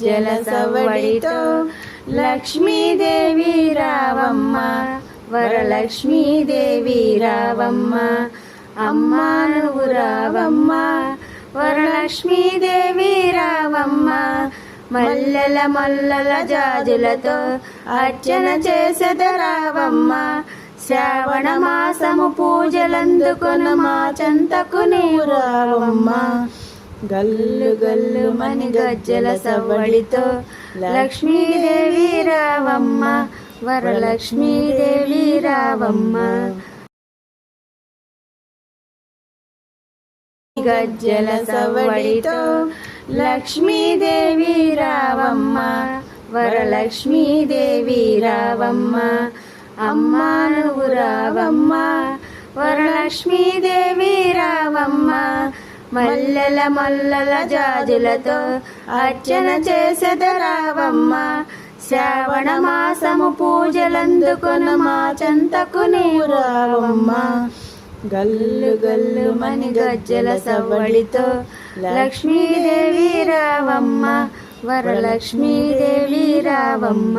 జల సవ్వడితో లక్ష్మీదేవి రావమ్మ, వరలక్ష్మీదేవి రావమ్మ, అమ్మా నువ్వు రావమ్మ, వరలక్ష్మీదేవి రావమ్మ. మల్లెల మల్లెల జాజులతో అర్చన చేసెద రావమ్మ, శ్రావణ మాసము పూజలందుకొను మా చెంతకు నీవు రావమ్మ. గల్లు గల్లు మని గజ్జల సవ్వడితో లక్ష్మీదేవి రావమ్మ, వరలక్ష్మీదేవి రావమ్మ. గజ్జల సవ్వడితో లక్ష్మీదేవి రావమ్మ, వరలక్ష్మీదేవి రావమ్మ, అమ్మా నువ్వు రావమ్మ, వరలక్ష్మీదేవి రావమ్మ. మల్లెల మల్లెల జాజులతో అర్చన చేసెద రావమ్మ, శ్రావణ మాసము పూజలందుకొను మా చెంతకు నీవు రావమ్మ. గల్లు గల్లు మని గజ్జల సవ్వడితో లక్ష్మీదేవి రావమ్మ, వరలక్ష్మీదేవి రావమ్మ.